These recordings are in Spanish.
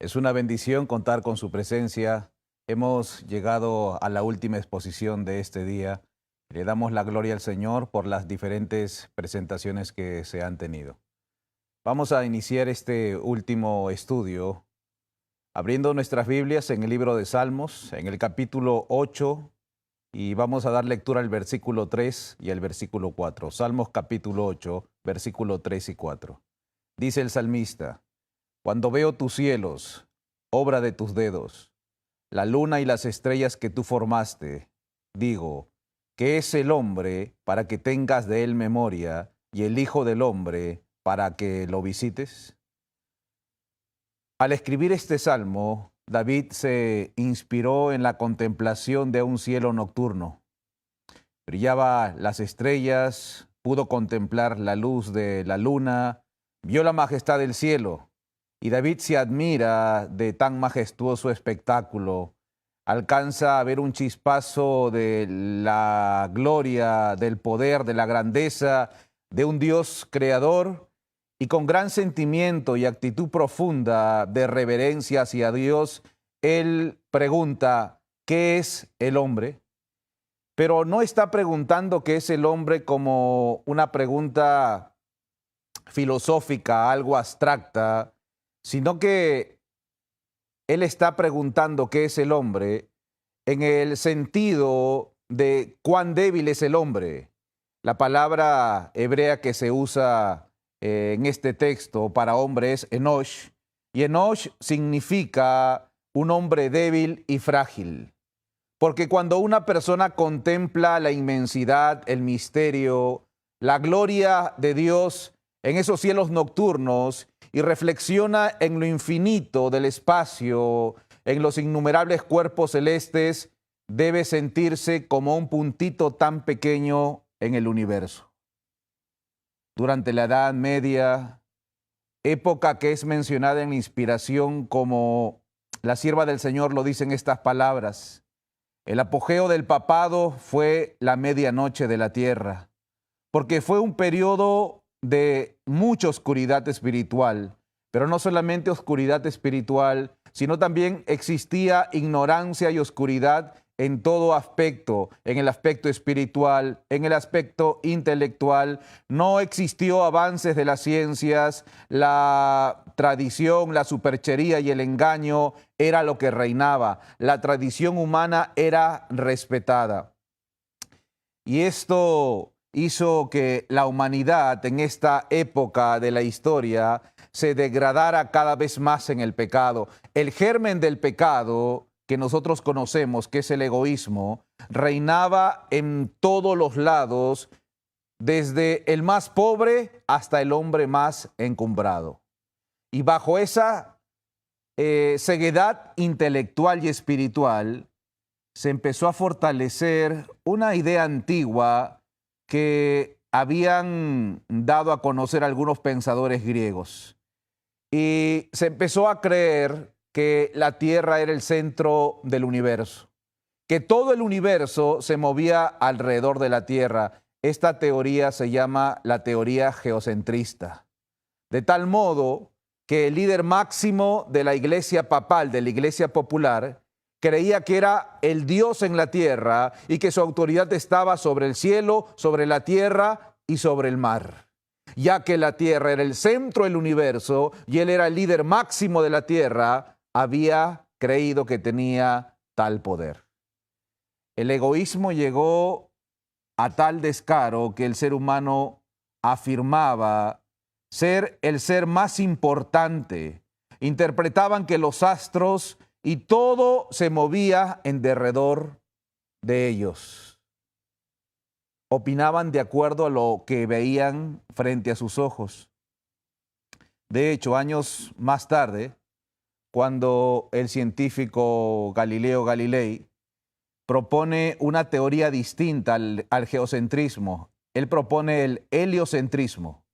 Es una bendición contar con su presencia. Hemos llegado a la última exposición de este día. Le damos la gloria al Señor por las diferentes presentaciones que se han tenido. Vamos a iniciar este último estudio abriendo nuestras Biblias en el libro de Salmos, en el capítulo 8, y vamos a dar lectura al versículo 3 y al versículo 4. Salmos capítulo 8, versículo 3 y 4. Dice el salmista: Cuando veo tus cielos, obra de tus dedos, la luna y las estrellas que tú formaste, digo, ¿qué es el hombre para que tengas de él memoria, y el hijo del hombre para que lo visites? Al escribir este salmo, David se inspiró en la contemplación de un cielo nocturno. Brillaba las estrellas, pudo contemplar la luz de la luna, vio la majestad del cielo. Y David se admira de tan majestuoso espectáculo. Alcanza a ver un chispazo de la gloria, del poder, de la grandeza de un Dios creador, y con gran sentimiento y actitud profunda de reverencia hacia Dios, él pregunta: ¿qué es el hombre? Pero no está preguntando qué es el hombre como una pregunta filosófica, algo abstracta, sino que él está preguntando qué es el hombre en el sentido de cuán débil es el hombre. La palabra hebrea que se usa en este texto para hombre es enosh, y enosh significa un hombre débil y frágil. Porque cuando una persona contempla la inmensidad, el misterio, la gloria de Dios en esos cielos nocturnos y reflexiona en lo infinito del espacio, en los innumerables cuerpos celestes, debe sentirse como un puntito tan pequeño en el universo. Durante la Edad Media, época que es mencionada en la inspiración como la sierva del Señor lo dice en estas palabras: el apogeo del papado fue la medianoche de la tierra, porque fue un periodo de mucha oscuridad espiritual, pero no solamente oscuridad espiritual, sino también existía ignorancia y oscuridad en todo aspecto, en el aspecto espiritual, en el aspecto intelectual. No existió avances de las ciencias, la tradición, la superchería y el engaño era lo que reinaba. La tradición humana era respetada. Y esto hizo que la humanidad en esta época de la historia se degradara cada vez más en el pecado. El germen del pecado que nosotros conocemos, que es el egoísmo, reinaba en todos los lados, desde el más pobre hasta el hombre más encumbrado. Y bajo esa ceguedad intelectual y espiritual, se empezó a fortalecer una idea antigua que habían dado a conocer algunos pensadores griegos. Y se empezó a creer que la Tierra era el centro del universo, que todo el universo se movía alrededor de la Tierra. Esta teoría se llama la teoría geocentrista. De tal modo que el líder máximo de la iglesia papal, de la iglesia popular, creía que era el Dios en la tierra y que su autoridad estaba sobre el cielo, sobre la tierra y sobre el mar. Ya que la tierra era el centro del universo y él era el líder máximo de la tierra, había creído que tenía tal poder. El egoísmo llegó a tal descaro que el ser humano afirmaba ser el ser más importante. Interpretaban que los astros y todo se movía en derredor de ellos. Opinaban de acuerdo a lo que veían frente a sus ojos. De hecho, años más tarde, cuando el científico Galileo Galilei propone una teoría distinta al geocentrismo, él propone el heliocentrismo,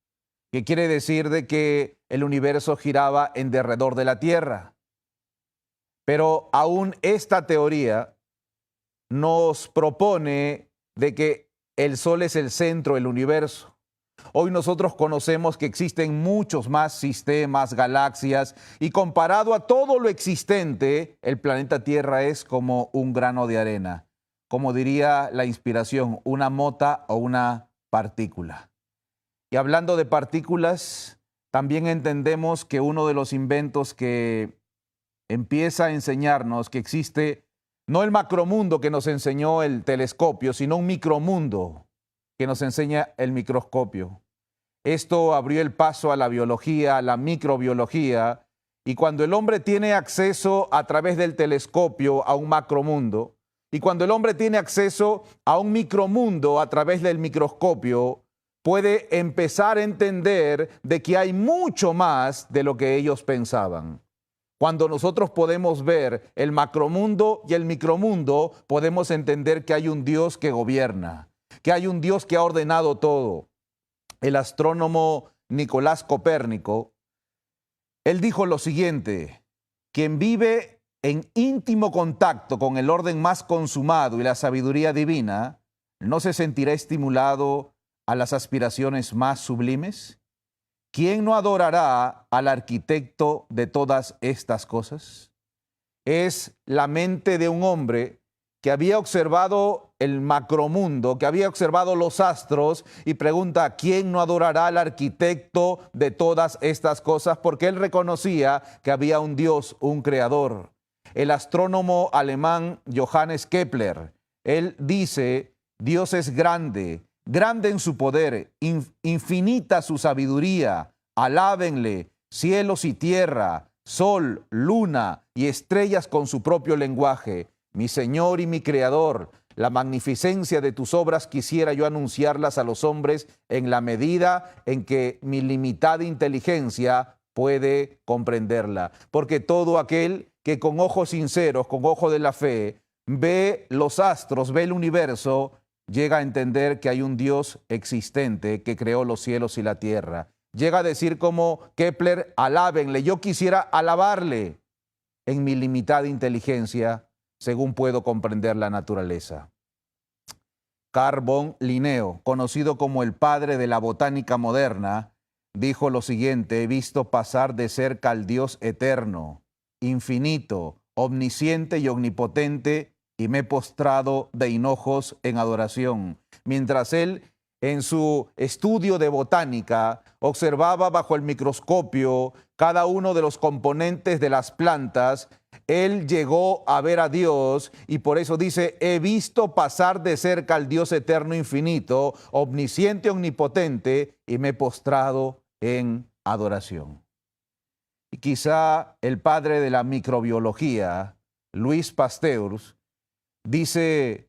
que quiere decir de que el universo giraba en derredor de la Tierra. Pero aún esta teoría nos propone de que el Sol es el centro del universo. Hoy nosotros conocemos que existen muchos más sistemas, galaxias, y comparado a todo lo existente, el planeta Tierra es como un grano de arena, como diría la inspiración, una mota o una partícula. Y hablando de partículas, también entendemos que uno de los inventos que empieza a enseñarnos que existe no el macromundo que nos enseñó el telescopio, sino un micromundo que nos enseña el microscopio. Esto abrió el paso a la biología, a la microbiología, y cuando el hombre tiene acceso a través del telescopio a un macromundo, y cuando el hombre tiene acceso a un micromundo a través del microscopio, puede empezar a entender de que hay mucho más de lo que ellos pensaban. Cuando nosotros podemos ver el macromundo y el micromundo, podemos entender que hay un Dios que gobierna, que hay un Dios que ha ordenado todo. El astrónomo Nicolás Copérnico, él dijo lo siguiente: quien vive en íntimo contacto con el orden más consumado y la sabiduría divina, ¿no se sentirá estimulado a las aspiraciones más sublimes? ¿Quién no adorará al arquitecto de todas estas cosas? Es la mente de un hombre que había observado el macromundo, que había observado los astros y pregunta, ¿quién no adorará al arquitecto de todas estas cosas? Porque él reconocía que había un Dios, un creador. El astrónomo alemán Johannes Kepler, él dice, Dios es grande, grande en su poder, infinita su sabiduría, alábenle cielos y tierra, sol, luna y estrellas con su propio lenguaje. Mi Señor y mi Creador, la magnificencia de tus obras quisiera yo anunciarlas a los hombres en la medida en que mi limitada inteligencia puede comprenderla. Porque todo aquel que con ojos sinceros, con ojo de la fe, ve los astros, ve el universo, llega a entender que hay un Dios existente que creó los cielos y la tierra. Llega a decir como Kepler, alábenle, yo quisiera alabarle en mi limitada inteligencia, según puedo comprender la naturaleza. Carl von Linneo, conocido como el padre de la botánica moderna, dijo lo siguiente: he visto pasar de cerca al Dios eterno, infinito, omnisciente y omnipotente, y me he postrado de hinojos en adoración. Mientras él, en su estudio de botánica, observaba bajo el microscopio cada uno de los componentes de las plantas, él llegó a ver a Dios y por eso dice, he visto pasar de cerca al Dios eterno infinito, omnisciente, omnipotente, y me he postrado en adoración. Y quizá el padre de la microbiología, Louis Pasteur, dice,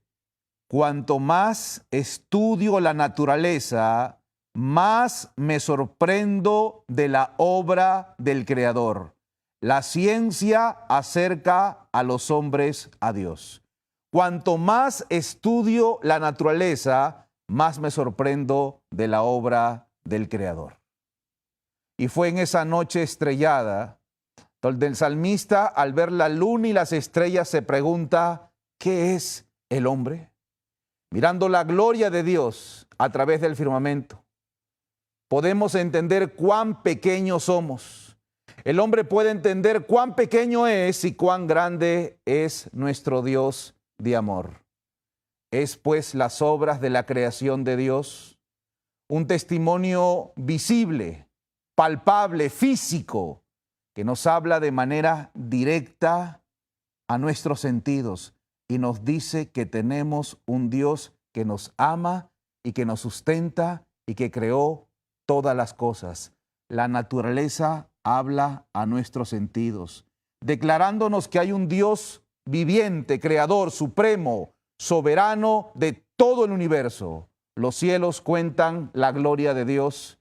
cuanto más estudio la naturaleza, más me sorprendo de la obra del Creador. La ciencia acerca a los hombres a Dios. Cuanto más estudio la naturaleza, más me sorprendo de la obra del Creador. Y fue en esa noche estrellada donde el salmista, al ver la luna y las estrellas, se pregunta, ¿qué es el hombre? Mirando la gloria de Dios a través del firmamento, podemos entender cuán pequeños somos. El hombre puede entender cuán pequeño es y cuán grande es nuestro Dios de amor. Es pues las obras de la creación de Dios un testimonio visible, palpable, físico, que nos habla de manera directa a nuestros sentidos y nos dice que tenemos un Dios que nos ama y que nos sustenta y que creó todas las cosas. La naturaleza habla a nuestros sentidos, declarándonos que hay un Dios viviente, creador, supremo, soberano de todo el universo. Los cielos cuentan la gloria de Dios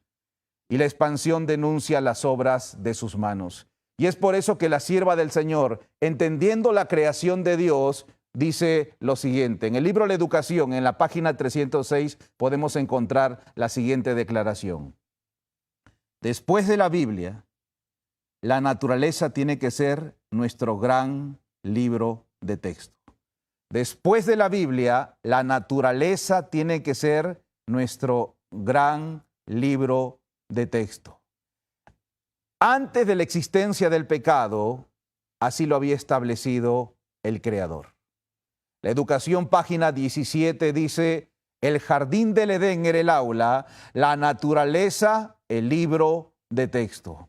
y la expansión denuncia las obras de sus manos. Y es por eso que la sierva del Señor, entendiendo la creación de Dios, dice lo siguiente. En el libro La Educación, en la página 306, podemos encontrar la siguiente declaración. Después de la Biblia, la naturaleza tiene que ser nuestro gran libro de texto. Después de la Biblia, la naturaleza tiene que ser nuestro gran libro de texto. Antes de la existencia del pecado, así lo había establecido el Creador. La Educación, página 17, dice: el jardín del Edén era el aula, la naturaleza, el libro de texto.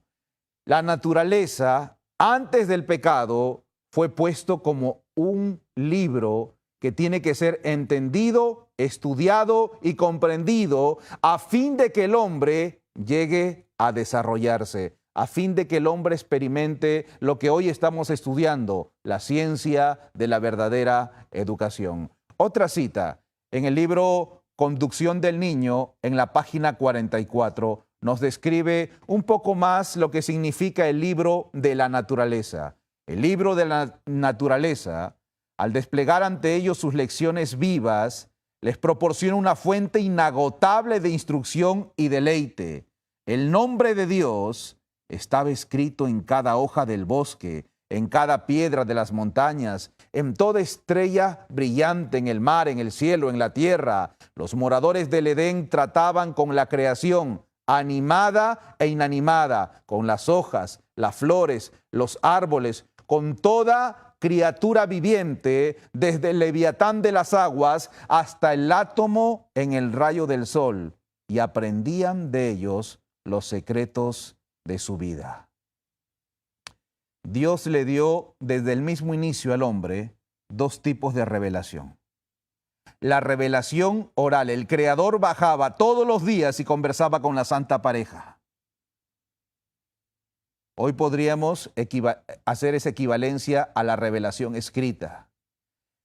La naturaleza, antes del pecado, fue puesto como un libro que tiene que ser entendido, estudiado y comprendido a fin de que el hombre llegue a desarrollarse, a fin de que el hombre experimente lo que hoy estamos estudiando, la ciencia de la verdadera educación. Otra cita, en el libro Conducción del Niño, en la página 44, nos describe un poco más lo que significa el libro de la naturaleza. El libro de la naturaleza, al desplegar ante ellos sus lecciones vivas, les proporciona una fuente inagotable de instrucción y deleite. El nombre de Dios estaba escrito en cada hoja del bosque, en cada piedra de las montañas, en toda estrella brillante en el mar, en el cielo, en la tierra. Los moradores del Edén trataban con la creación, animada e inanimada, con las hojas, las flores, los árboles, con toda criatura viviente, desde el leviatán de las aguas hasta el átomo en el rayo del sol, y aprendían de ellos los secretos de su vida. Dios le dio desde el mismo inicio al hombre dos tipos de revelación. La revelación oral, el Creador bajaba todos los días y conversaba con la santa pareja. Hoy podríamos hacer esa equivalencia a la revelación escrita.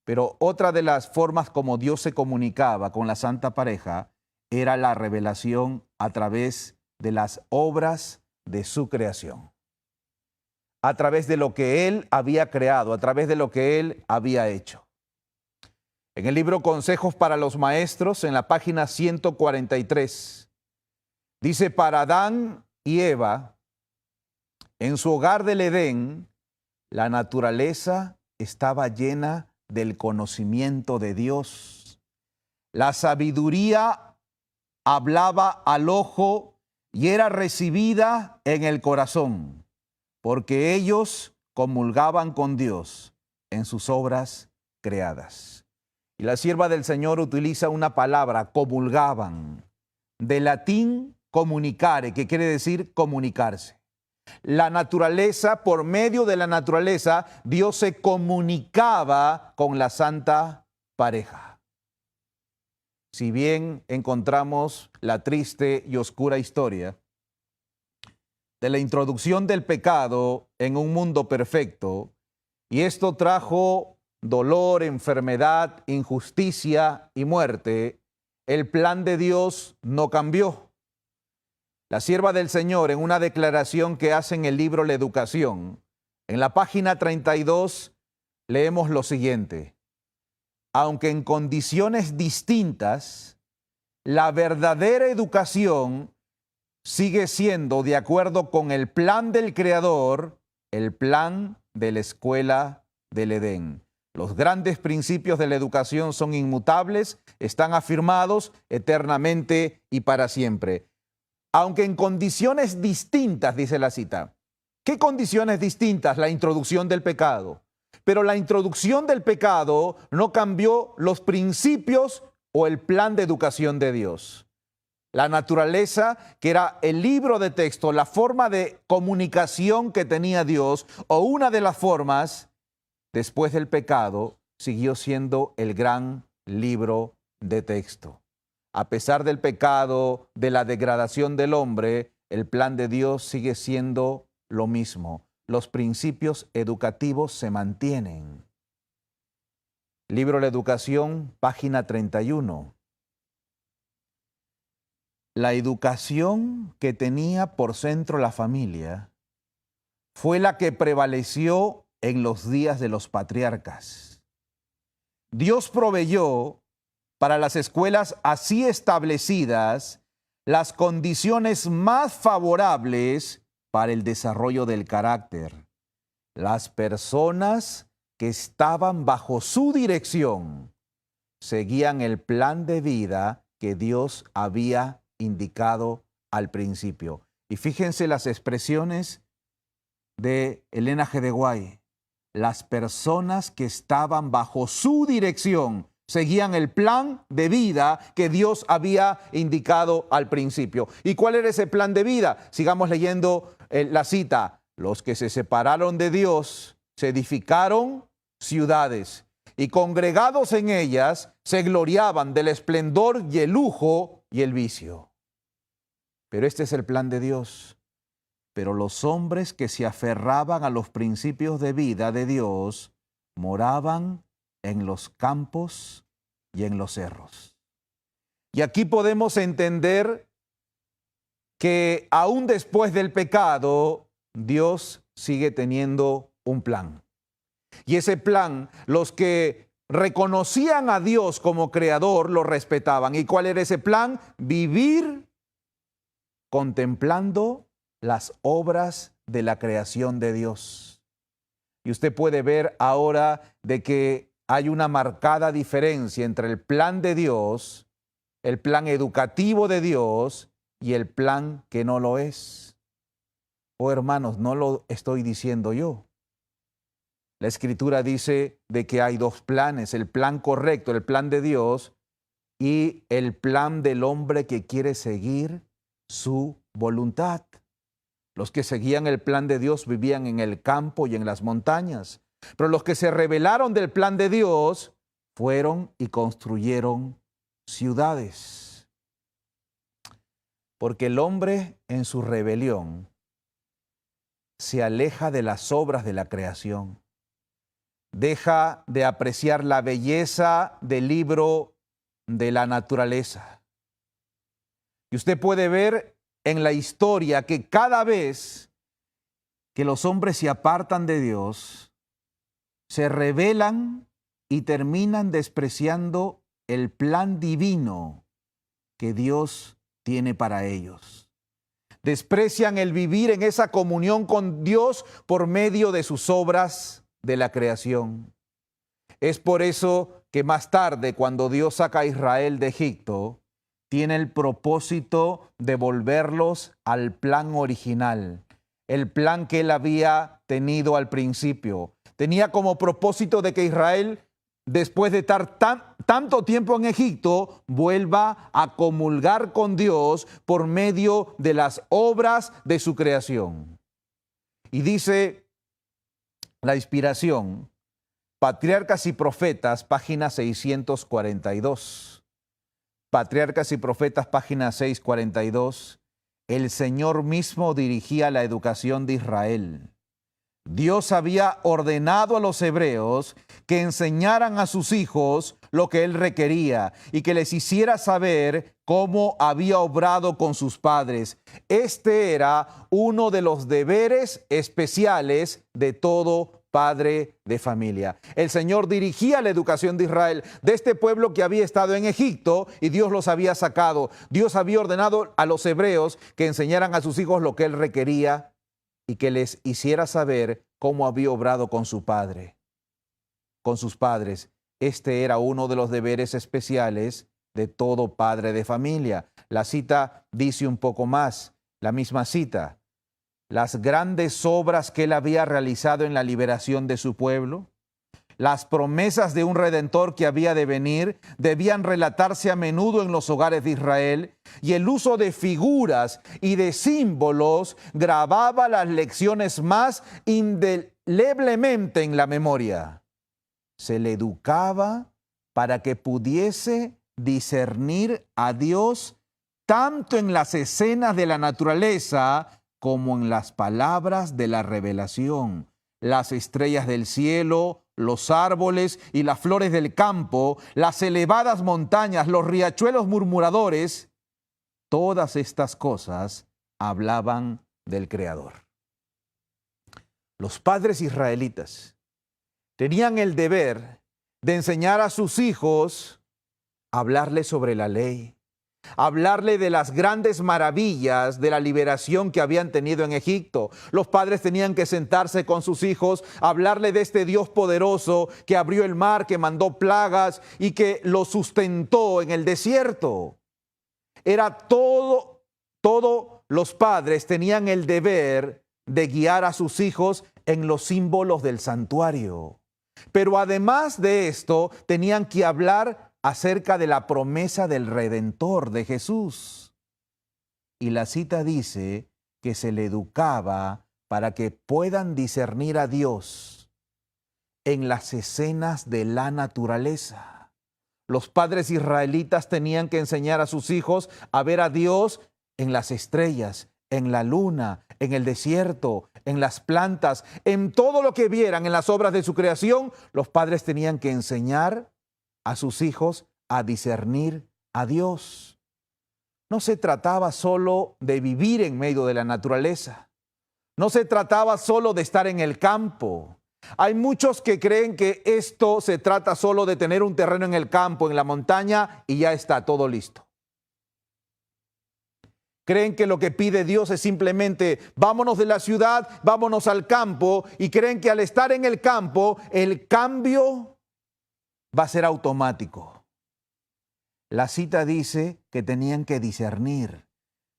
Pero otra de las formas como Dios se comunicaba con la santa pareja era la revelación a través de las obras de su creación. A través de lo que Él había creado, a través de lo que Él había hecho. En el libro Consejos para los Maestros, en la página 143, dice: para Adán y Eva, en su hogar del Edén, la naturaleza estaba llena del conocimiento de Dios. La sabiduría hablaba al ojo y era recibida en el corazón, porque ellos comulgaban con Dios en sus obras creadas. Y la sierva del Señor utiliza una palabra, comulgaban, de latín comunicare, que quiere decir comunicarse. La naturaleza, por medio de la naturaleza, Dios se comunicaba con la santa pareja. Si bien encontramos la triste y oscura historia de la introducción del pecado en un mundo perfecto, y esto trajo dolor, enfermedad, injusticia y muerte, el plan de Dios no cambió. La sierva del Señor, en una declaración que hace en el libro La Educación, en la página 32, leemos lo siguiente: aunque en condiciones distintas, la verdadera educación sigue siendo, de acuerdo con el plan del Creador, el plan de la escuela del Edén. Los grandes principios de la educación son inmutables, están afirmados eternamente y para siempre. Aunque en condiciones distintas, dice la cita. ¿Qué condiciones distintas? La introducción del pecado. Pero la introducción del pecado no cambió los principios o el plan de educación de Dios. La naturaleza, que era el libro de texto, la forma de comunicación que tenía Dios, o una de las formas, después del pecado, siguió siendo el gran libro de texto. A pesar del pecado, de la degradación del hombre, el plan de Dios sigue siendo lo mismo. Los principios educativos se mantienen. Libro La Educación, página 31. La educación que tenía por centro la familia fue la que prevaleció en los días de los patriarcas. Dios proveyó para las escuelas así establecidas las condiciones más favorables para el desarrollo del carácter. Las personas que estaban bajo su dirección seguían el plan de vida que Dios había indicado al principio. Y fíjense las expresiones de Elena G. de White. Las personas que estaban bajo su dirección seguían el plan de vida que Dios había indicado al principio. ¿Y cuál era ese plan de vida? Sigamos leyendo la cita. Los que se separaron de Dios se edificaron ciudades y congregados en ellas se gloriaban del esplendor y el lujo y el vicio. Pero este es el plan de Dios. Pero los hombres que se aferraban a los principios de vida de Dios moraban en los campos y en los cerros. Y aquí podemos entender que aún después del pecado, Dios sigue teniendo un plan. Y ese plan, los que reconocían a Dios como creador, lo respetaban. ¿Y cuál era ese plan? Vivir contemplando las obras de la creación de Dios. Y usted puede ver ahora de que hay una marcada diferencia entre el plan de Dios, el plan educativo de Dios y el plan que no lo es. Oh, hermanos, no lo estoy diciendo yo. La Escritura dice de que hay dos planes, el plan correcto, el plan de Dios y el plan del hombre que quiere seguir su voluntad. Los que seguían el plan de Dios vivían en el campo y en las montañas, pero los que se rebelaron del plan de Dios fueron y construyeron ciudades. Porque el hombre en su rebelión se aleja de las obras de la creación. Deja de apreciar la belleza del libro de la naturaleza. Y usted puede ver en la historia que cada vez que los hombres se apartan de Dios, se rebelan y terminan despreciando el plan divino que Dios tiene para ellos. Desprecian el vivir en esa comunión con Dios por medio de sus obras de la creación. Es por eso que más tarde, cuando Dios saca a Israel de Egipto, tiene el propósito de volverlos al plan original, el plan que él había tenido al principio. Tenía como propósito de que Israel, después de estar tanto tiempo en Egipto, vuelva a comulgar con Dios por medio de las obras de su creación. Y dice la inspiración, Patriarcas y Profetas, página 642. Patriarcas y Profetas, página 642. El Señor mismo dirigía la educación de Israel. Dios había ordenado a los hebreos que enseñaran a sus hijos lo que Él requería y que les hiciera saber cómo había obrado con sus padres. Este era uno de los deberes especiales de todo padre de familia. El Señor dirigía la educación de Israel, de este pueblo que había estado en Egipto y Dios los había sacado. Dios había ordenado a los hebreos que enseñaran a sus hijos lo que Él requería y que les hiciera saber cómo había obrado con su padre, con sus padres. Este era uno de los deberes especiales de todo padre de familia. La cita dice un poco más, la misma cita. Las grandes obras que él había realizado en la liberación de su pueblo, las promesas de un redentor que había de venir, debían relatarse a menudo en los hogares de Israel, y el uso de figuras y de símbolos grababa las lecciones más indeleblemente en la memoria. Se le educaba para que pudiese discernir a Dios tanto en las escenas de la naturaleza como en las palabras de la revelación. Las estrellas del cielo, los árboles y las flores del campo, las elevadas montañas, los riachuelos murmuradores, todas estas cosas hablaban del Creador. Los padres israelitas tenían el deber de enseñar a sus hijos a hablarles sobre la ley, hablarle de las grandes maravillas de la liberación que habían tenido en Egipto. Los padres tenían que sentarse con sus hijos, hablarle de este Dios poderoso que abrió el mar, que mandó plagas y que los sustentó en el desierto. Era todo Todos los padres tenían el deber de guiar a sus hijos en los símbolos del santuario. Pero además de esto, tenían que hablar acerca de la promesa del Redentor, de Jesús. Y la cita dice que se le educaba para que puedan discernir a Dios en las escenas de la naturaleza. Los padres israelitas tenían que enseñar a sus hijos a ver a Dios en las estrellas, en la luna, en el desierto, en las plantas, en todo lo que vieran en las obras de su creación. Los padres tenían que enseñar a sus hijos a discernir a Dios. No se trataba solo de vivir en medio de la naturaleza. No se trataba solo de estar en el campo. Hay muchos que creen que esto se trata solo de tener un terreno en el campo, en la montaña, y ya está todo listo. Creen que lo que pide Dios es simplemente vámonos de la ciudad, vámonos al campo, y creen que al estar en el campo, el cambio va a ser automático. La cita dice que tenían que discernir.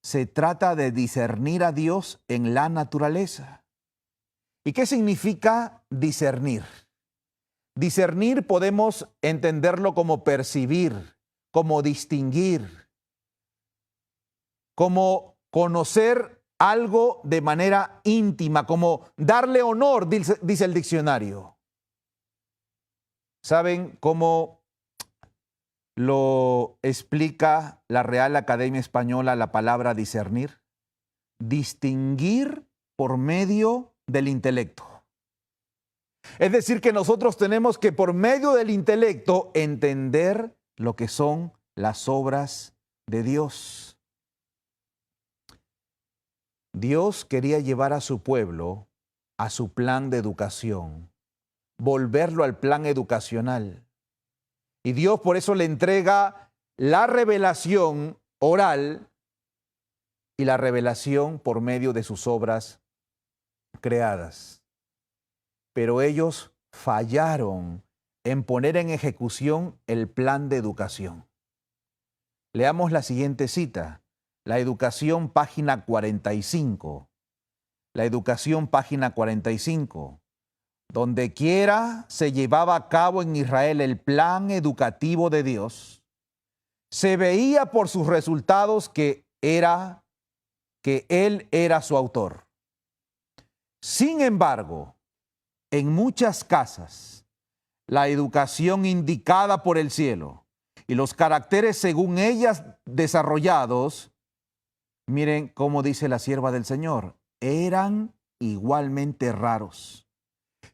Se trata de discernir a Dios en la naturaleza. ¿Y qué significa discernir? Discernir podemos entenderlo como percibir, como distinguir, como conocer algo de manera íntima, como darle honor, dice el diccionario. ¿Saben cómo lo explica la Real Academia Española la palabra discernir? Distinguir por medio del intelecto. Es decir, que nosotros tenemos que por medio del intelecto entender lo que son las obras de Dios. Dios quería llevar a su pueblo a su plan de educación, volverlo al plan educacional. Y Dios por eso le entrega la revelación oral y la revelación por medio de sus obras creadas. Pero ellos fallaron en poner en ejecución el plan de educación. Leamos la siguiente cita. La educación, página 45. La educación, página 45. Donde quiera se llevaba a cabo en Israel el plan educativo de Dios, se veía por sus resultados que Él era su autor. Sin embargo, en muchas casas, la educación indicada por el cielo y los caracteres según ellas desarrollados, miren cómo dice la sierva del Señor, eran igualmente raros.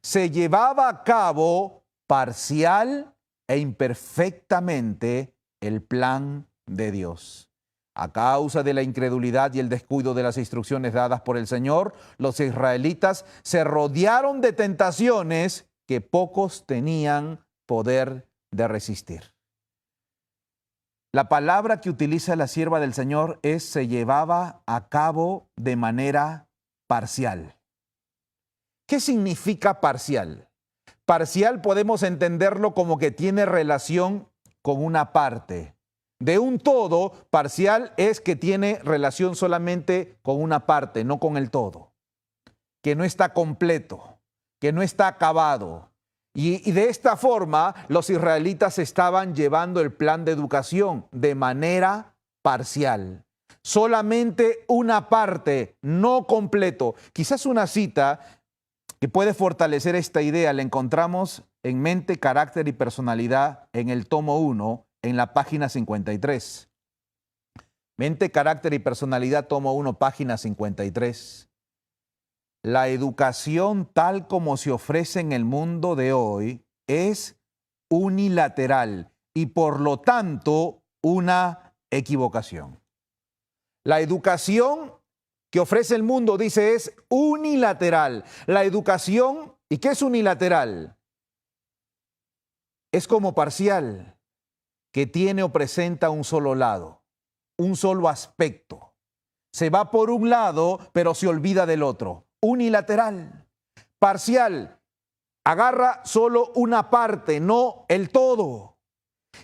Se llevaba a cabo parcial e imperfectamente el plan de Dios. A causa de la incredulidad y el descuido de las instrucciones dadas por el Señor, los israelitas se rodearon de tentaciones que pocos tenían poder de resistir. La palabra que utiliza la sierva del Señor es se llevaba a cabo de manera parcial. ¿Qué significa parcial? Parcial podemos entenderlo como que tiene relación con una parte. De un todo, parcial es que tiene relación solamente con una parte, no con el todo. Que no está completo, que no está acabado. Y de esta forma, los israelitas estaban llevando el plan de educación de manera parcial. Solamente una parte, no completo. Quizás una cita que puede fortalecer esta idea la encontramos en Mente, Carácter y Personalidad en el tomo 1, en la página 53. Mente, Carácter y Personalidad, tomo 1, página 53. La educación tal como se ofrece en el mundo de hoy es unilateral y por lo tanto una equivocación. La educación que ofrece el mundo, dice, es unilateral. La educación, ¿y qué es unilateral? Es como parcial, que tiene o presenta un solo lado, un solo aspecto. Se va por un lado, pero se olvida del otro. Unilateral. Parcial, agarra solo una parte, no el todo.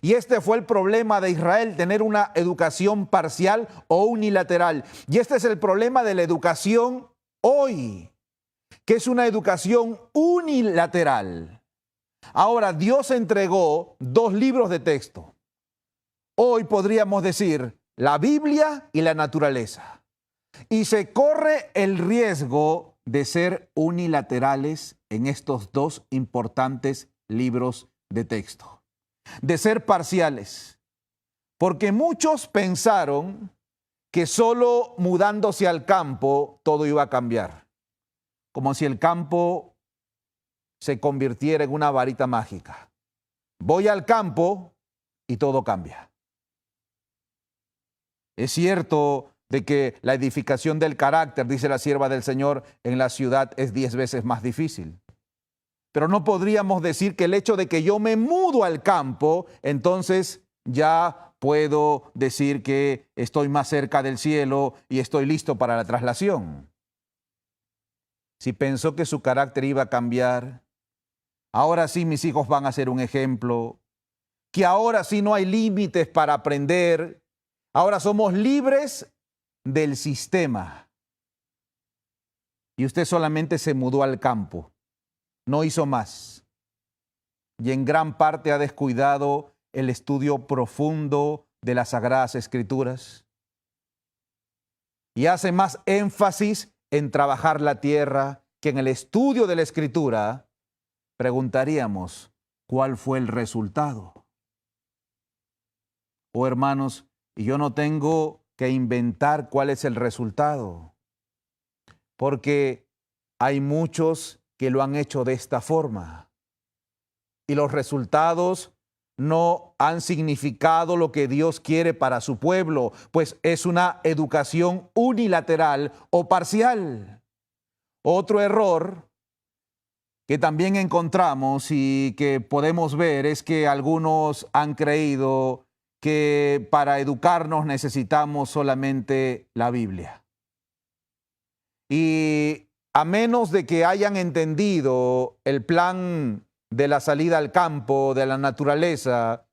Y este fue el problema de Israel, tener una educación parcial o unilateral. Y este es el problema de la educación hoy, que es una educación unilateral. Ahora, Dios entregó 2 libros de texto. Hoy podríamos decir la Biblia y la naturaleza. Y se corre el riesgo de ser unilaterales en estos 2 importantes libros de texto, de ser parciales, porque muchos pensaron que solo mudándose al campo todo iba a cambiar, como si el campo se convirtiera en una varita mágica. Voy al campo y todo cambia. Es cierto de que la edificación del carácter, dice la sierva del Señor, en la ciudad es 10 veces más difícil. Pero no podríamos decir que el hecho de que yo me mudo al campo, entonces ya puedo decir que estoy más cerca del cielo y estoy listo para la traslación. Si pensó que su carácter iba a cambiar, ahora sí mis hijos van a ser un ejemplo, que ahora sí no hay límites para aprender, ahora somos libres del sistema. Y usted solamente se mudó al campo. No hizo más. Y en gran parte ha descuidado el estudio profundo de las Sagradas Escrituras. Y hace más énfasis en trabajar la tierra que en el estudio de la Escritura. Preguntaríamos, ¿cuál fue el resultado? Oh, hermanos, y yo no tengo que inventar cuál es el resultado, porque hay muchos que lo han hecho de esta forma. Y los resultados no han significado lo que Dios quiere para su pueblo, pues es una educación unilateral o parcial. Otro error que también encontramos y que podemos ver es que algunos han creído que para educarnos necesitamos solamente la Biblia. Y a menos de que hayan entendido el plan de la salida al campo, de la naturaleza,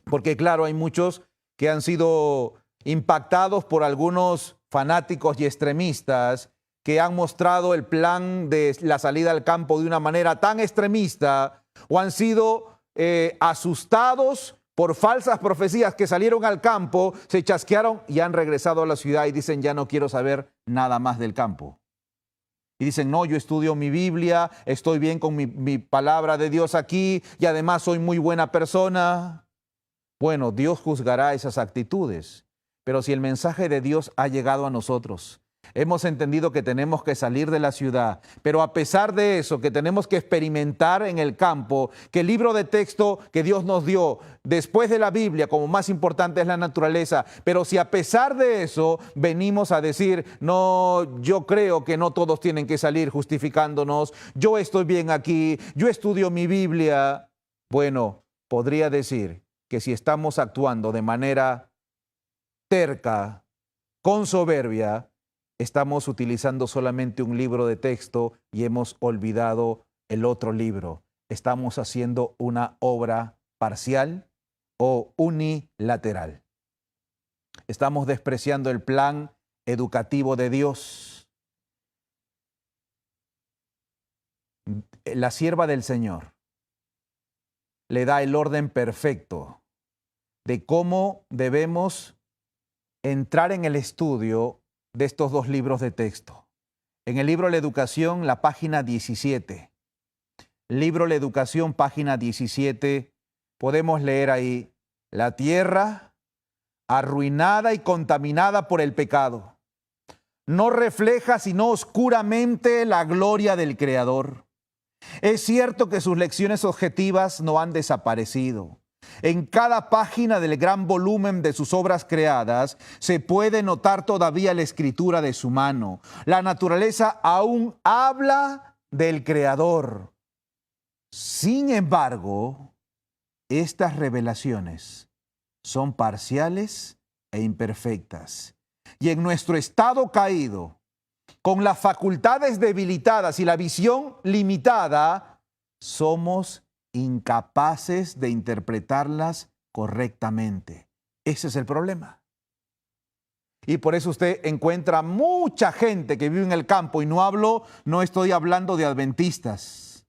porque claro, hay muchos que han sido impactados por algunos fanáticos y extremistas que han mostrado el plan de la salida al campo de una manera tan extremista, o han sido asustados por falsas profecías que salieron al campo, se chasquearon y han regresado a la ciudad y dicen, ya no quiero saber nada más del campo. Y dicen, no, yo estudio mi Biblia, estoy bien con mi palabra de Dios aquí y además soy muy buena persona. Bueno, Dios juzgará esas actitudes, pero si el mensaje de Dios ha llegado a nosotros, hemos entendido que tenemos que salir de la ciudad, pero a pesar de eso, que tenemos que experimentar en el campo, que el libro de texto que Dios nos dio después de la Biblia, como más importante es la naturaleza, pero si a pesar de eso venimos a decir, no, yo creo que no todos tienen que salir justificándonos, yo estoy bien aquí, yo estudio mi Biblia, bueno, podría decir que si estamos actuando de manera terca, con soberbia, estamos utilizando solamente un libro de texto y hemos olvidado el otro libro. Estamos haciendo una obra parcial o unilateral. Estamos despreciando el plan educativo de Dios. La sierva del Señor le da el orden perfecto de cómo debemos entrar en el estudio de estos 2 libros de texto. En el libro La Educación, la página 17. Libro La Educación, página 17, podemos leer ahí, la tierra arruinada y contaminada por el pecado no refleja sino oscuramente la gloria del Creador. Es cierto que sus lecciones objetivas no han desaparecido. En cada página del gran volumen de sus obras creadas se puede notar todavía la escritura de su mano. La naturaleza aún habla del Creador. Sin embargo, estas revelaciones son parciales e imperfectas. Y en nuestro estado caído, con las facultades debilitadas y la visión limitada, somos incapaces de interpretarlas correctamente. Ese es el problema. Y por eso usted encuentra mucha gente que vive en el campo, y no estoy hablando de adventistas.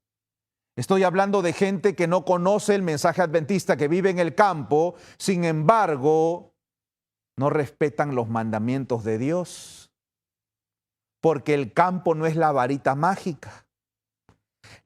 Estoy hablando de gente que no conoce el mensaje adventista, que vive en el campo, sin embargo, no respetan los mandamientos de Dios, porque el campo no es la varita mágica.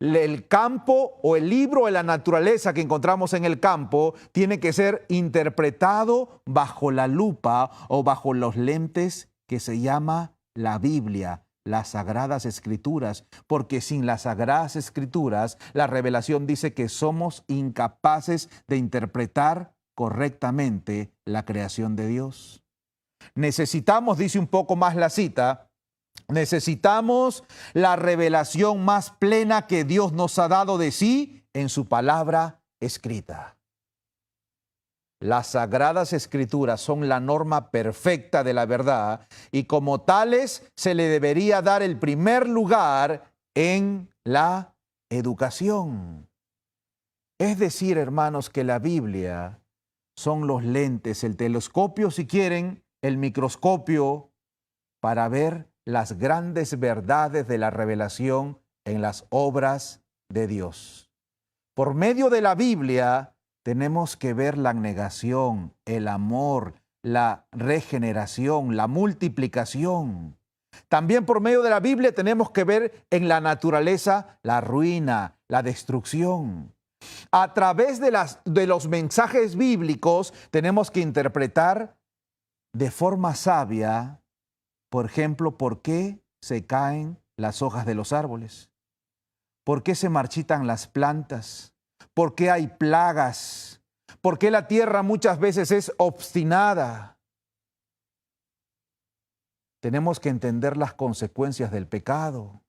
El campo o el libro de la naturaleza que encontramos en el campo tiene que ser interpretado bajo la lupa o bajo los lentes que se llama la Biblia, las Sagradas Escrituras, porque sin las Sagradas Escrituras la revelación dice que somos incapaces de interpretar correctamente la creación de Dios. Necesitamos, dice un poco más la cita, necesitamos la revelación más plena que Dios nos ha dado de sí en su palabra escrita. Las Sagradas Escrituras son la norma perfecta de la verdad y como tales se le debería dar el primer lugar en la educación. Es decir, hermanos, que la Biblia son los lentes, el telescopio si quieren, el microscopio para ver las grandes verdades de la revelación en las obras de Dios. Por medio de la Biblia tenemos que ver la abnegación, el amor, la regeneración, la multiplicación. También por medio de la Biblia tenemos que ver en la naturaleza la ruina, la destrucción. A través de los mensajes bíblicos tenemos que interpretar de forma sabia, por ejemplo, ¿por qué se caen las hojas de los árboles? ¿Por qué se marchitan las plantas? ¿Por qué hay plagas? ¿Por qué la tierra muchas veces es obstinada? Tenemos que entender las consecuencias del pecado.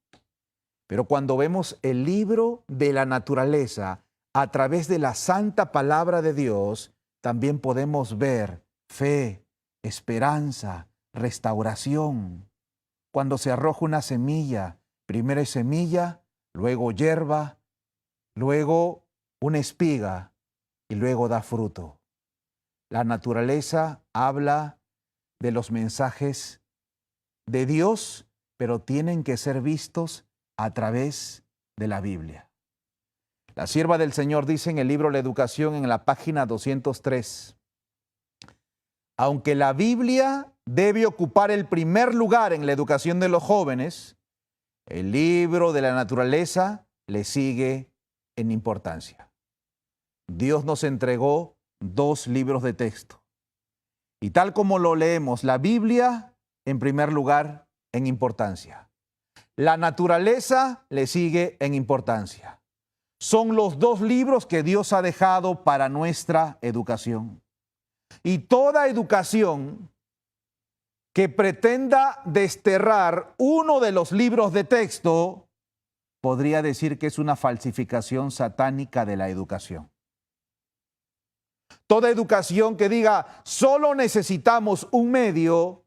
Pero cuando vemos el libro de la naturaleza a través de la santa palabra de Dios, también podemos ver fe, esperanza, restauración. Cuando se arroja una semilla, primero es semilla, luego hierba, luego una espiga y luego da fruto. La naturaleza habla de los mensajes de Dios, pero tienen que ser vistos a través de la Biblia. La sierva del Señor dice en el libro La Educación, en la página 203, aunque la Biblia debe ocupar el primer lugar en la educación de los jóvenes, el libro de la naturaleza le sigue en importancia. Dios nos entregó 2 libros de texto. Y tal como lo leemos, la Biblia en primer lugar en importancia. La naturaleza le sigue en importancia. Son los 2 libros que Dios ha dejado para nuestra educación. Y toda educación que pretenda desterrar uno de los libros de texto, podría decir que es una falsificación satánica de la educación. Toda educación que diga solo necesitamos un medio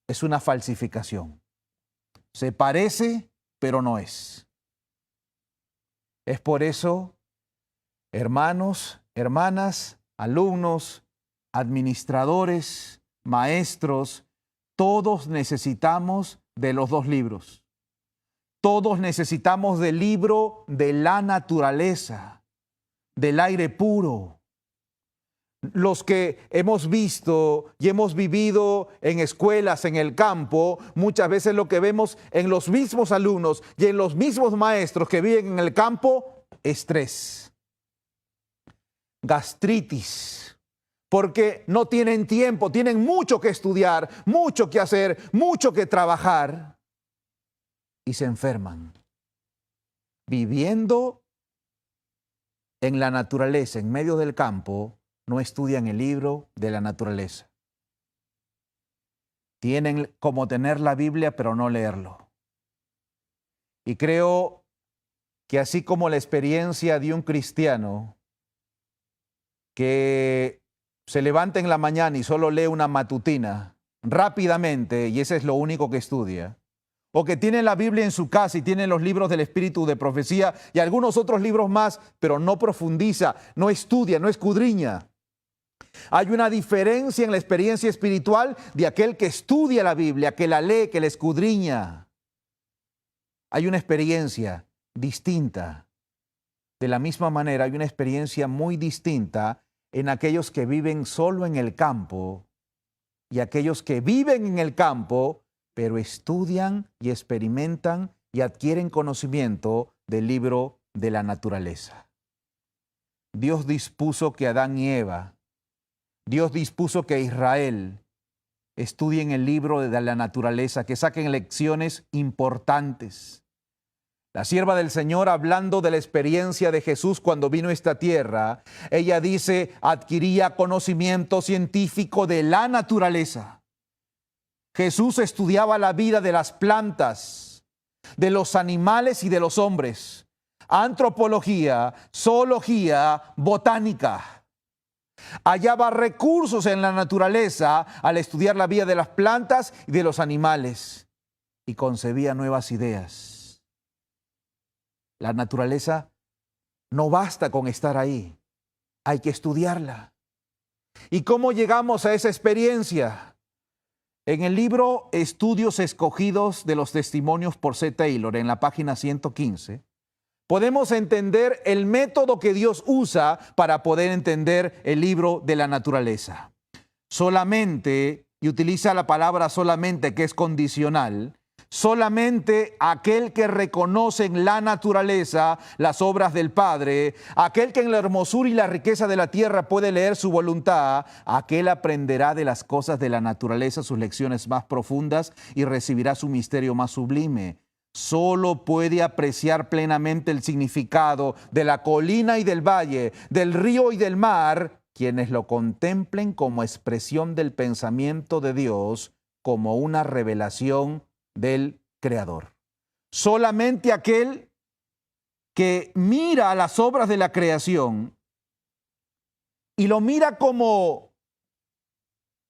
es una falsificación. Se parece, pero no es. Es por eso, hermanos, hermanas, alumnos, administradores, maestros, todos necesitamos de los 2 libros. Todos necesitamos del libro de la naturaleza, del aire puro. Los que hemos visto y hemos vivido en escuelas, en el campo, muchas veces lo que vemos en los mismos alumnos y en los mismos maestros que viven en el campo, estrés, gastritis, porque no tienen tiempo, tienen mucho que estudiar, mucho que hacer, mucho que trabajar y se enferman. Viviendo en la naturaleza, en medio del campo, no estudian el libro de la naturaleza. Tienen como tener la Biblia, pero no leerlo. Y creo que así como la experiencia de un cristiano que se levanta en la mañana y solo lee una matutina rápidamente, y ese es lo único que estudia, o que tiene la Biblia en su casa y tiene los libros del Espíritu de Profecía y algunos otros libros más, pero no profundiza, no estudia, no escudriña. Hay una diferencia en la experiencia espiritual de aquel que estudia la Biblia, que la lee, que la escudriña. Hay una experiencia distinta. De la misma manera, hay una experiencia muy distinta en aquellos que viven solo en el campo y aquellos que viven en el campo, pero estudian y experimentan y adquieren conocimiento del libro de la naturaleza. Dios dispuso que Adán y Eva, Dios dispuso que Israel estudien el libro de la naturaleza, que saquen lecciones importantes. La sierva del Señor, hablando de la experiencia de Jesús cuando vino a esta tierra, ella dice, adquiría conocimiento científico de la naturaleza. Jesús estudiaba la vida de las plantas, de los animales y de los hombres. Antropología, zoología, botánica. Hallaba recursos en la naturaleza al estudiar la vida de las plantas y de los animales y concebía nuevas ideas. La naturaleza no basta con estar ahí, hay que estudiarla. ¿Y cómo llegamos a esa experiencia? En el libro Estudios Escogidos de los Testimonios por C. Taylor, en la página 115, podemos entender el método que Dios usa para poder entender el libro de la naturaleza. Solamente, y utiliza la palabra solamente que es condicional, solamente aquel que reconoce en la naturaleza las obras del Padre, aquel que en la hermosura y la riqueza de la tierra puede leer su voluntad, aquel aprenderá de las cosas de la naturaleza sus lecciones más profundas y recibirá su misterio más sublime. Solo puede apreciar plenamente el significado de la colina y del valle, del río y del mar, quienes lo contemplen como expresión del pensamiento de Dios, como una revelación del Creador. Solamente aquel que mira a las obras de la creación y lo mira como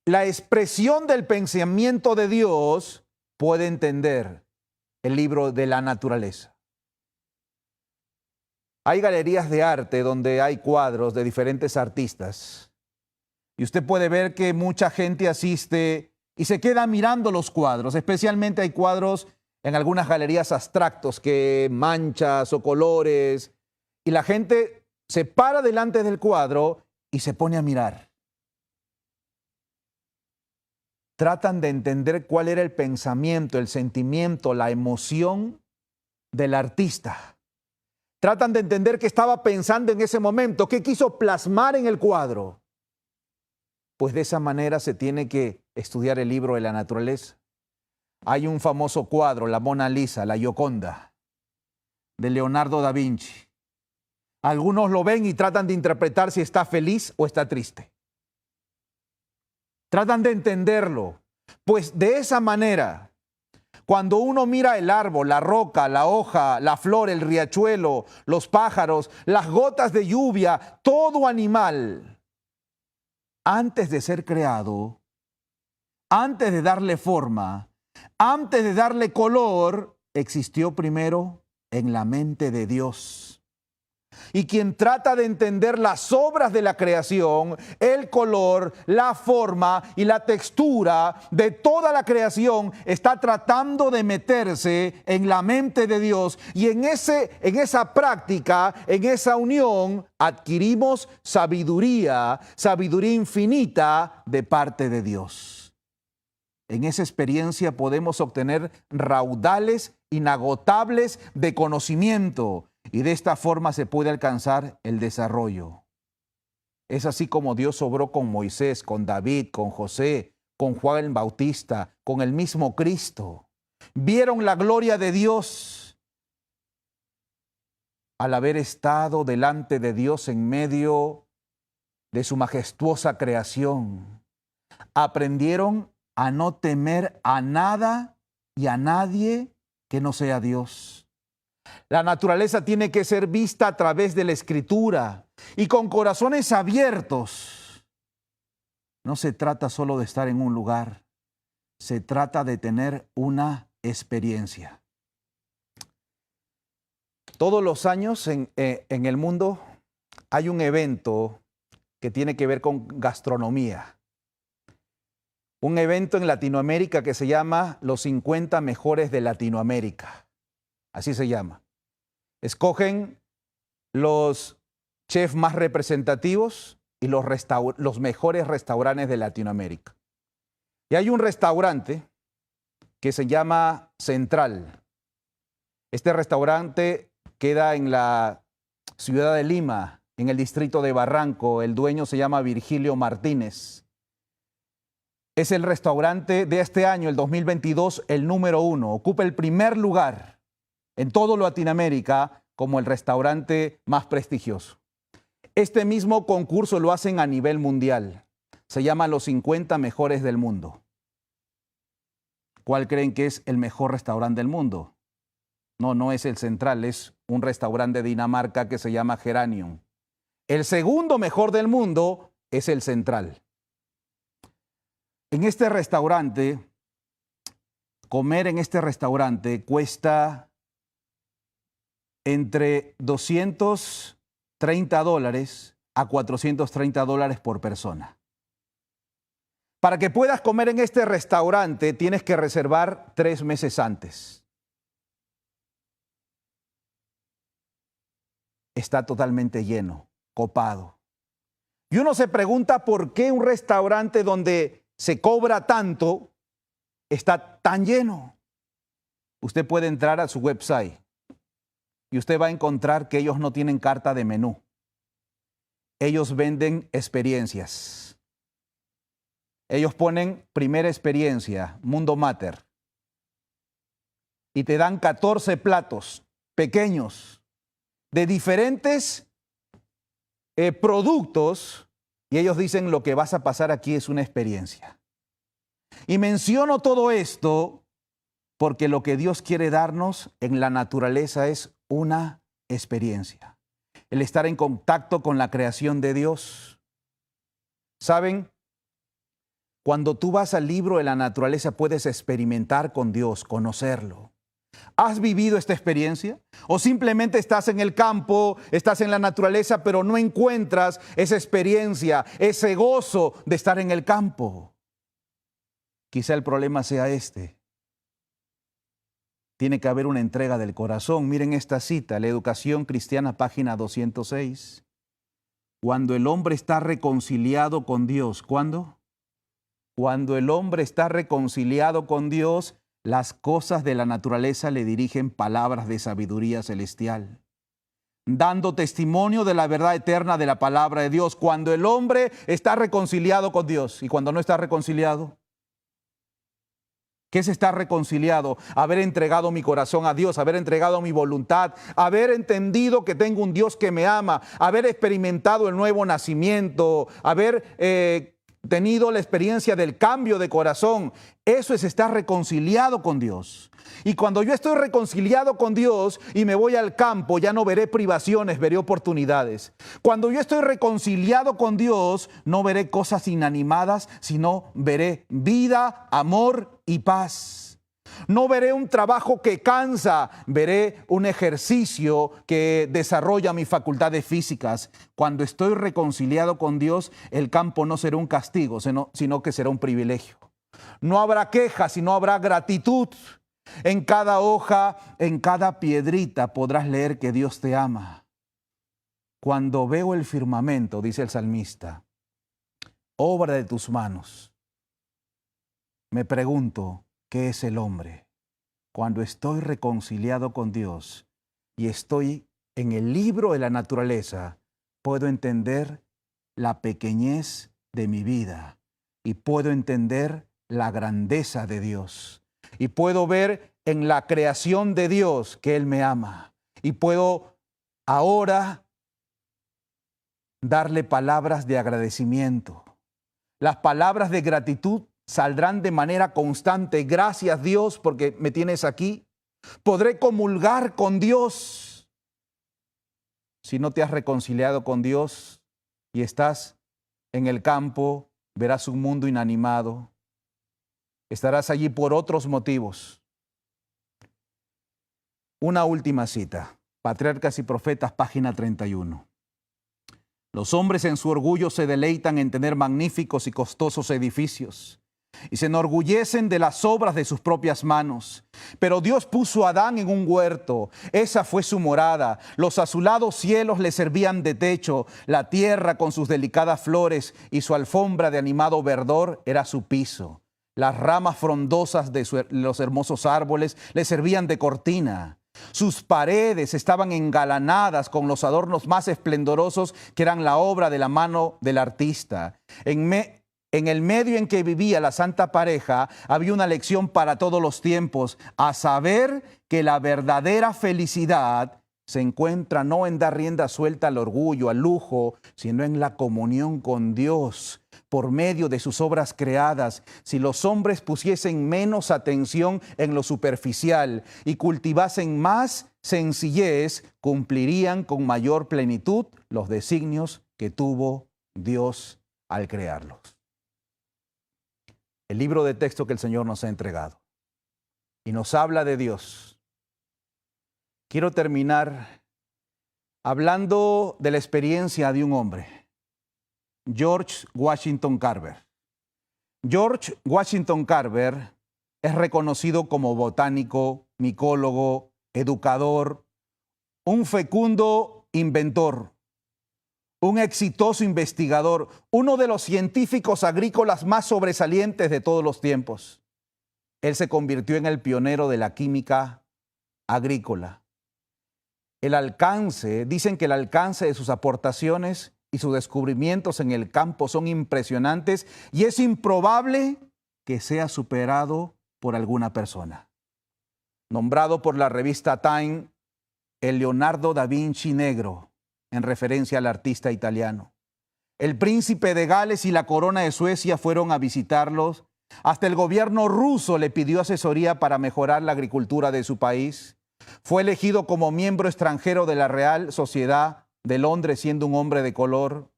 la expresión del pensamiento de Dios puede entender el libro de la naturaleza. Hay galerías de arte donde hay cuadros de diferentes artistas y usted puede ver que mucha gente asiste y se queda mirando los cuadros. Especialmente hay cuadros en algunas galerías abstractos, que manchas o colores, y la gente se para delante del cuadro y se pone a mirar. Tratan de entender cuál era el pensamiento, el sentimiento, la emoción del artista. Tratan de entender qué estaba pensando en ese momento, qué quiso plasmar en el cuadro. Pues de esa manera se tiene que estudiar el libro de la naturaleza. Hay un famoso cuadro, la Mona Lisa, la Gioconda, de Leonardo da Vinci. Algunos lo ven y tratan de interpretar si está feliz o está triste. Tratan de entenderlo. Pues de esa manera, cuando uno mira el árbol, la roca, la hoja, la flor, el riachuelo, los pájaros, las gotas de lluvia, todo animal, antes de ser creado, antes de darle forma, antes de darle color, existió primero en la mente de Dios. Y quien trata de entender las obras de la creación, el color, la forma y la textura de toda la creación, está tratando de meterse en la mente de Dios. Y en esa práctica, en esa unión, adquirimos sabiduría infinita de parte de Dios. En esa experiencia podemos obtener raudales inagotables de conocimiento. Y de esta forma se puede alcanzar el desarrollo. Es así como Dios obró con Moisés, con David, con José, con Juan el Bautista, con el mismo Cristo. Vieron la gloria de Dios al haber estado delante de Dios en medio de su majestuosa creación. Aprendieron a no temer a nada y a nadie que no sea Dios. La naturaleza tiene que ser vista a través de la Escritura y con corazones abiertos. No se trata solo de estar en un lugar, se trata de tener una experiencia. Todos los años en el mundo hay un evento que tiene que ver con gastronomía. Un evento en Latinoamérica que se llama Los 50 Mejores de Latinoamérica. Así se llama. Escogen los chefs más representativos y los mejores restaurantes de Latinoamérica. Y hay un restaurante que se llama Central. Este restaurante queda en la ciudad de Lima, en el distrito de Barranco. El dueño se llama Virgilio Martínez. Es el restaurante de este año, el 2022, el número 1. Ocupa el primer lugar en toda Latinoamérica como el restaurante más prestigioso. Este mismo concurso lo hacen a nivel mundial. Se llama Los 50 Mejores del Mundo. ¿Cuál creen que es el mejor restaurante del mundo? No, no es el Central, es un restaurante de Dinamarca que se llama Geranium. El segundo mejor del mundo es el Central. En este restaurante, comer en este restaurante cuesta entre $230 a $430 por persona. Para que puedas comer en este restaurante, tienes que reservar 3 meses antes. Está totalmente lleno, copado. Y uno se pregunta por qué un restaurante donde se cobra tanto está tan lleno. Usted puede entrar a su website y usted va a encontrar que ellos no tienen carta de menú. Ellos venden experiencias. Ellos ponen primera experiencia, Mundo Mater, y te dan 14 platos pequeños de diferentes productos, y ellos dicen lo que vas a pasar aquí es una experiencia. Y menciono todo esto porque lo que Dios quiere darnos en la naturaleza es una experiencia. El estar en contacto con la creación de Dios. ¿Saben? Cuando tú vas al libro de la naturaleza puedes experimentar con Dios, conocerlo. ¿Has vivido esta experiencia? ¿O simplemente estás en el campo, estás en la naturaleza, pero no encuentras esa experiencia, ese gozo de estar en el campo? Quizá el problema sea este. Tiene que haber una entrega del corazón. Miren esta cita, la Educación Cristiana, página 206. Cuando el hombre está reconciliado con Dios, ¿cuándo? Cuando el hombre está reconciliado con Dios, las cosas de la naturaleza le dirigen palabras de sabiduría celestial, dando testimonio de la verdad eterna de la palabra de Dios. Cuando el hombre está reconciliado con Dios y cuando no está reconciliado, ¿qué es estar reconciliado? Haber entregado mi corazón a Dios, haber entregado mi voluntad, haber entendido que tengo un Dios que me ama, haber experimentado el nuevo nacimiento, haber tenido la experiencia del cambio de corazón. Eso es estar reconciliado con Dios. Y cuando yo estoy reconciliado con Dios y me voy al campo, ya no veré privaciones, veré oportunidades. Cuando yo estoy reconciliado con Dios, no veré cosas inanimadas, sino veré vida, amor y paz. No veré un trabajo que cansa, veré un ejercicio que desarrolla mis facultades físicas. Cuando estoy reconciliado con Dios, el campo no será un castigo, sino que será un privilegio. No habrá quejas, sino habrá gratitud. En cada hoja, en cada piedrita podrás leer que Dios te ama. Cuando veo el firmamento, dice el salmista, obra de tus manos, me pregunto, ¿qué es el hombre? Cuando estoy reconciliado con Dios y estoy en el libro de la naturaleza, puedo entender la pequeñez de mi vida y puedo entender la grandeza de Dios. Y puedo ver en la creación de Dios que Él me ama. Y puedo ahora darle palabras de agradecimiento. Las palabras de gratitud saldrán de manera constante. Gracias, Dios, porque me tienes aquí. Podré comulgar con Dios. Si no te has reconciliado con Dios y estás en el campo, verás un mundo inanimado. Estarás allí por otros motivos. Una última cita. Patriarcas y Profetas, página 31. Los hombres en su orgullo se deleitan en tener magníficos y costosos edificios y se enorgullecen de las obras de sus propias manos. Pero Dios puso a Adán en un huerto, esa fue su morada. Los azulados cielos le servían de techo, la tierra con sus delicadas flores y su alfombra de animado verdor era su piso. Las ramas frondosas de los hermosos árboles le servían de cortina. Sus paredes estaban engalanadas con los adornos más esplendorosos que eran la obra de la mano del artista. En el medio en que vivía la santa pareja había una lección para todos los tiempos, a saber que la verdadera felicidad se encuentra no en dar rienda suelta al orgullo, al lujo, sino en la comunión con Dios por medio de sus obras creadas. Si los hombres pusiesen menos atención en lo superficial y cultivasen más sencillez, cumplirían con mayor plenitud los designios que tuvo Dios al crearlos. El libro de texto que el Señor nos ha entregado y nos habla de Dios. Quiero terminar hablando de la experiencia de un hombre, George Washington Carver. George Washington Carver es reconocido como botánico, micólogo, educador, un fecundo inventor, un exitoso investigador, uno de los científicos agrícolas más sobresalientes de todos los tiempos. Él se convirtió en el pionero de la química agrícola. Dicen que el alcance de sus aportaciones y sus descubrimientos en el campo son impresionantes y es improbable que sea superado por alguna persona. Nombrado por la revista Time el Leonardo da Vinci negro, en referencia al artista italiano. El príncipe de Gales y la corona de Suecia fueron a visitarlos. Hasta el gobierno ruso le pidió asesoría para mejorar la agricultura de su país. Fue elegido como miembro extranjero de la Real Sociedad de Londres, siendo un hombre de color.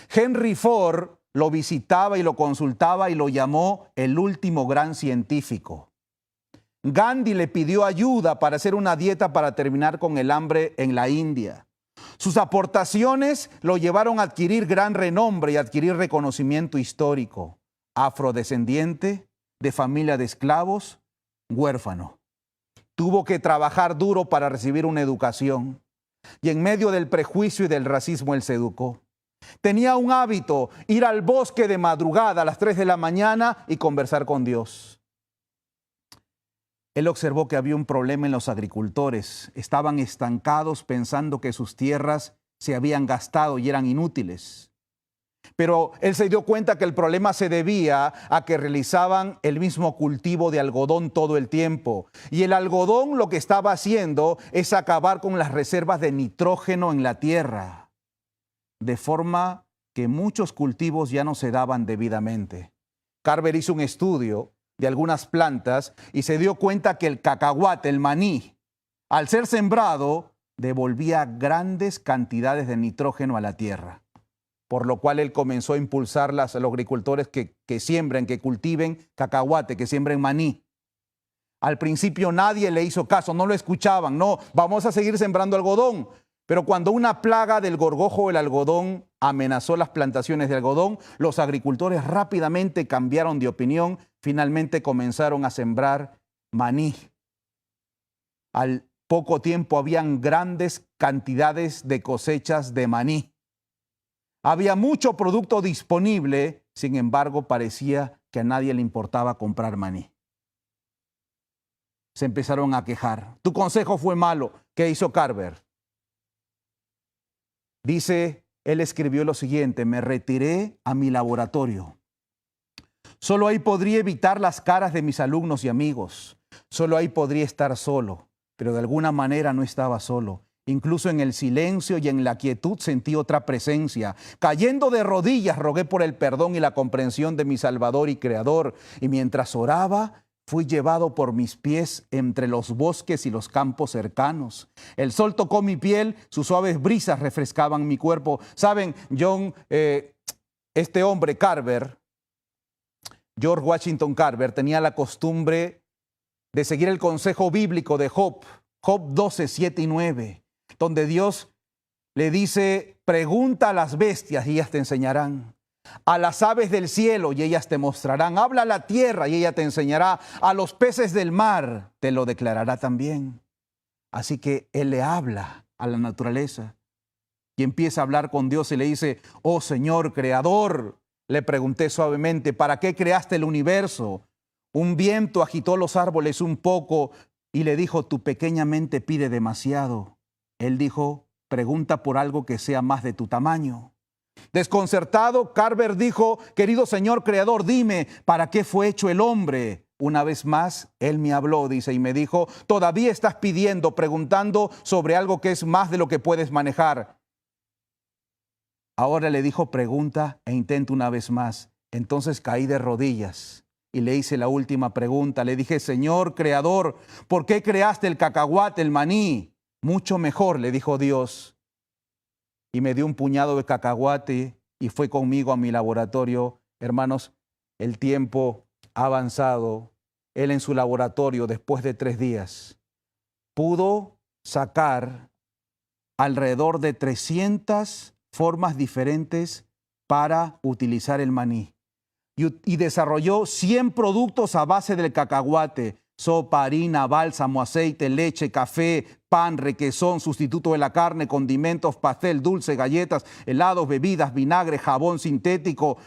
Henry Ford lo visitaba y lo consultaba y lo llamó el último gran científico. Gandhi le pidió ayuda para hacer una dieta para terminar con el hambre en la India. Sus aportaciones lo llevaron a adquirir gran renombre y adquirir reconocimiento histórico. Afrodescendiente, de familia de esclavos, huérfano. Tuvo que trabajar duro para recibir una educación. Y en medio del prejuicio y del racismo él se educó. Tenía un hábito, ir al bosque de madrugada a las 3 de la mañana y conversar con Dios. Él observó que había un problema en los agricultores. Estaban estancados pensando que sus tierras se habían gastado y eran inútiles. Pero él se dio cuenta que el problema se debía a que realizaban el mismo cultivo de algodón todo el tiempo. Y el algodón lo que estaba haciendo es acabar con las reservas de nitrógeno en la tierra, de forma que muchos cultivos ya no se daban debidamente. Carver hizo un estudio de algunas plantas y se dio cuenta que el cacahuate, el maní, al ser sembrado, devolvía grandes cantidades de nitrógeno a la tierra. Por lo cual él comenzó a impulsar a los agricultores que siembren, que cultiven cacahuate, que siembren maní. Al principio nadie le hizo caso, no lo escuchaban, no, vamos a seguir sembrando algodón. Pero cuando una plaga del gorgojo del algodón amenazó las plantaciones de algodón, los agricultores rápidamente cambiaron de opinión, finalmente comenzaron a sembrar maní. Al poco tiempo habían grandes cantidades de cosechas de maní. Había mucho producto disponible, sin embargo parecía que a nadie le importaba comprar maní. Se empezaron a quejar. Tu consejo fue malo. ¿Qué hizo Carver? Dice, él escribió lo siguiente: me retiré a mi laboratorio. Solo ahí podría evitar las caras de mis alumnos y amigos. Solo ahí podría estar solo. Pero de alguna manera no estaba solo. Incluso en el silencio y en la quietud sentí otra presencia. Cayendo de rodillas rogué por el perdón y la comprensión de mi Salvador y Creador. Y mientras oraba, fui llevado por mis pies entre los bosques y los campos cercanos. El sol tocó mi piel, sus suaves brisas refrescaban mi cuerpo. Saben, este hombre Carver, George Washington Carver, tenía la costumbre de seguir el consejo bíblico de Job 12, 7 y 9, donde Dios Le dice, pregunta a las bestias y ellas te enseñarán. A las aves del cielo y ellas te mostrarán. Habla a la tierra y ella te enseñará. A los peces del mar te lo declarará también. Así que él le habla a la naturaleza y empieza a hablar con Dios y le dice, oh Señor creador, le pregunté suavemente, ¿para qué creaste el universo? Un viento agitó los árboles un poco y le dijo, tu pequeña mente pide demasiado. Él dijo, pregunta por algo que sea más de tu tamaño. Desconcertado, Carver dijo, querido Señor creador, dime, ¿para qué fue hecho el hombre? Una vez más, él me habló, dice, y me dijo, todavía estás pidiendo, preguntando sobre algo que es más de lo que puedes manejar. Ahora le dijo, pregunta e intenta una vez más. Entonces caí de rodillas y le hice la última pregunta. Le dije, Señor creador, ¿por qué creaste el cacahuate, el maní? Mucho mejor, le dijo Dios. Y me dio un puñado de cacahuate y fue conmigo a mi laboratorio. Hermanos, el tiempo ha avanzado. Él en su laboratorio, después de 3 días, pudo sacar alrededor de 300 formas diferentes para utilizar el maní. Y desarrolló 100 productos a base del cacahuate: sopa, harina, bálsamo, aceite, leche, café, pan, requesón, sustituto de la carne, condimentos, pastel, dulce, galletas, helados, bebidas, vinagre, jabón sintético,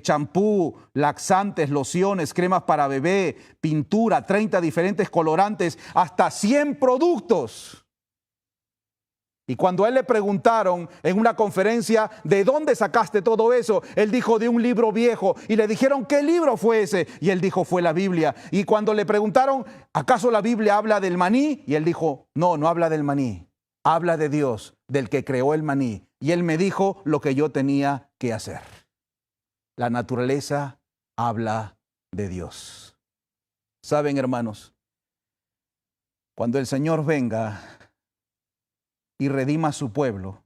champú, laxantes, lociones, cremas para bebé, pintura, 30 diferentes colorantes, hasta 100 productos. Y cuando a él le preguntaron en una conferencia, ¿de dónde sacaste todo eso? Él dijo, de un libro viejo. Y le dijeron, ¿qué libro fue ese? Y él dijo, fue la Biblia. Y cuando le preguntaron, ¿acaso la Biblia habla del maní? Y él dijo, no, no habla del maní. Habla de Dios, del que creó el maní. Y él me dijo lo que yo tenía que hacer. La naturaleza habla de Dios. ¿Saben, hermanos? Cuando el Señor venga y redima a su pueblo,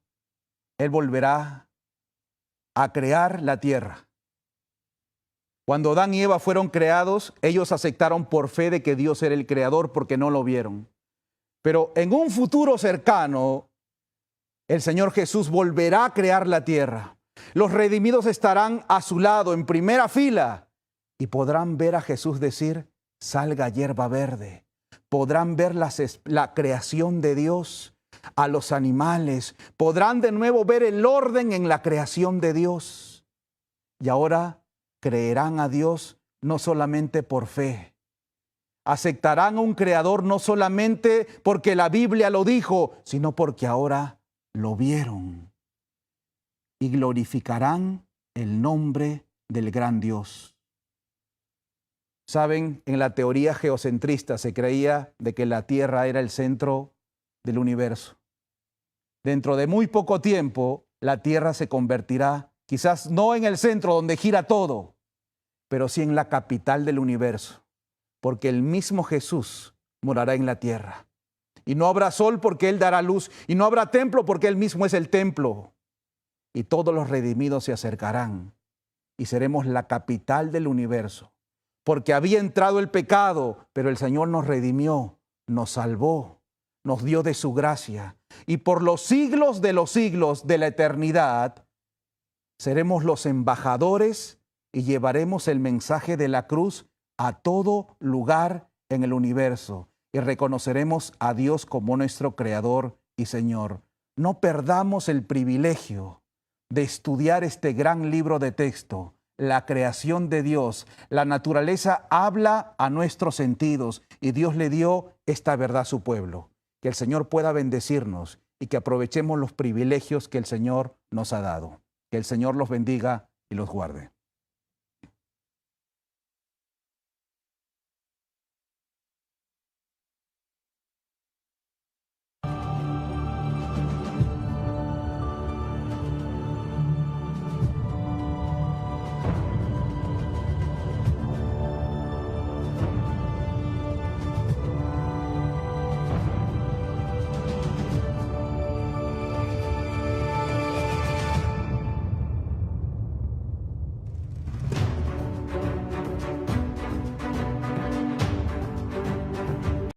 Él volverá a crear la tierra. Cuando Adán y Eva fueron creados, ellos aceptaron por fe de que Dios era el creador porque no lo vieron. Pero en un futuro cercano, el Señor Jesús volverá a crear la tierra. Los redimidos estarán a su lado en primera fila y podrán ver a Jesús decir, salga hierba verde. Podrán ver la creación de Dios, a los animales. Podrán de nuevo ver el orden en la creación de Dios. Y ahora creerán a Dios no solamente por fe. Aceptarán a un creador no solamente porque la Biblia lo dijo, sino porque ahora lo vieron. Y glorificarán el nombre del gran Dios. Saben, en la teoría geocentrista se creía de que la Tierra era el centro del universo. Dentro de muy poco tiempo, la Tierra se convertirá, quizás no en el centro donde gira todo, pero sí en la capital del universo, porque el mismo Jesús morará en la tierra. Y no habrá sol porque Él dará luz, y no habrá templo porque Él mismo es el templo. Y todos los redimidos se acercarán, y seremos la capital del universo, porque había entrado el pecado, pero el Señor nos redimió, nos salvó, nos dio de su gracia. Y por los siglos de la eternidad, seremos los embajadores y llevaremos el mensaje de la cruz a todo lugar en el universo. Y reconoceremos a Dios como nuestro Creador y Señor. No perdamos el privilegio de estudiar este gran libro de texto, la creación de Dios. La naturaleza habla a nuestros sentidos y Dios le dio esta verdad a su pueblo. Que el Señor pueda bendecirnos y que aprovechemos los privilegios que el Señor nos ha dado. Que el Señor los bendiga y los guarde.